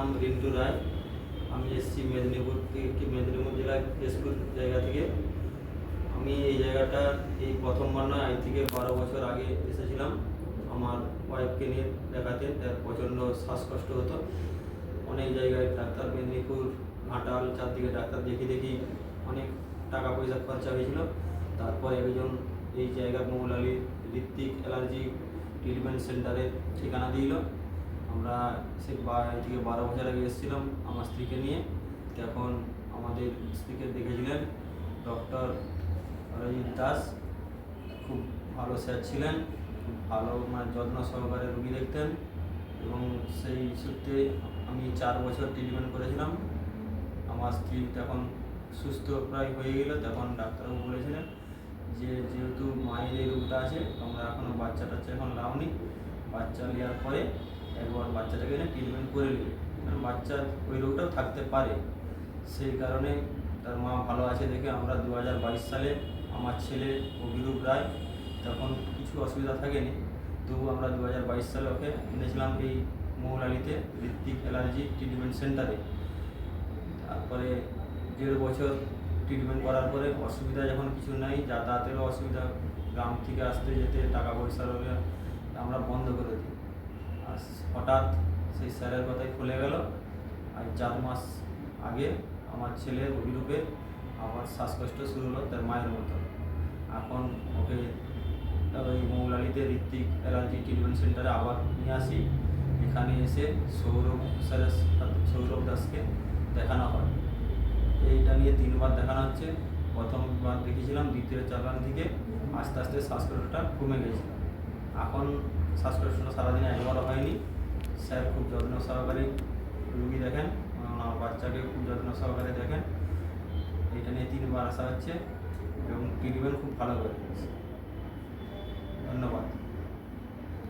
নাম রিন্টু রায়। আমি এসেছি মেদিনীপুর জেলার কেশপুর জায়গা থেকে। আমি এই জায়গাটা এই প্রথমবার নয়, আজ থেকে 12 বছর আগে এসেছিলাম আমার ওয়াইফকে নিয়ে দেখাতে। তার প্রচণ্ড শ্বাসকষ্ট হতো। অনেক জায়গায় ডাক্তার, মেদিনীপুর, ঘাটাল, চারদিকে ডাক্তার দেখি অনেক টাকা পয়সা খরচা হয়েছিল। তারপরে একজন এই জায়গার মৌলালী ঋত্বিক অ্যালার্জি ট্রিটমেন্ট সেন্টারের ঠিকানা দিল। আমরা সে থেকে 12 বছর আগে এসেছিলাম আমার স্ত্রীকে নিয়ে। তখন আমাদের স্ত্রীকে দেখেছিলেন ডক্টর অরিজিৎ দাস। খুব ভালো স্যার ছিলেন, খুব ভালো যত্ন সহকারে রুগী দেখতেন। এবং সেই সূত্রে আমি 4 বছর ট্রিটমেন্ট করেছিলাম। আমার স্ত্রী তখন সুস্থ প্রায় হয়ে গেল। তখন ডাক্তারবাবু বলেছিলেন যে যেহেতু মায়ের এই রোগটা আছে, তোমরা এখনও বাচ্চা এখন লাওনি, বাচ্চা নেওয়ার পরে একবার বাচ্চাটাকে এনে ট্রিটমেন্ট করে নেবে, কারণ বাচ্চার ওই রোগটাও থাকতে পারে। সেই কারণে তার মা ভালো আছে দেখে আমরা 2022 সালে আমার ছেলে অভিরূপ রায়, তখন কিছু অসুবিধা থাকেনি, তবু আমরা 2022 সালে ওকে এনেছিলাম এই মৌলালিতে ঋত্বিক অ্যালার্জি ট্রিটমেন্ট সেন্টারে। তারপরে 1.5 বছর ট্রিটমেন্ট করার পরে অসুবিধা যখন কিছু নাই, যাতায়াতেরও অসুবিধা, গ্রাম থেকে আসতে যেতে টাকা পয়সার আমরা বন্ধ করে দিই। আর হঠাৎ সেই স্যারের কথাই খুলে গেল। আর 4 মাস আগে আমার ছেলে অভিরূপের আবার শ্বাসকষ্ট শুরু হলো তার মায়ের মতো। এখন ওকে ওই মৌলালিতে ঋত্বিক অ্যালার্জি ট্রিটমেন্ট সেন্টারে আবার নিয়ে আসি। এখানে এসে সৌরভ দাসকে দেখানো হয়। এইটা নিয়ে 3বার দেখানো হচ্ছে। প্রথমবার দেখেছিলাম, দ্বিতীয় চালান থেকে আস্তে আস্তে শ্বাসকষ্টটা কমে গেছে। এখন শ্বাসকষ্টটা সারাদিনে একবারও হয়নি। স্যার খুব যত্ন সহকারে রুগী দেখেন, আমার বাচ্চাকে খুব যত্ন সহকারে দেখেন। এইটা নিয়ে 3বার আসা হচ্ছে এবং ট্রিটমেন্ট খুব ভালো করে।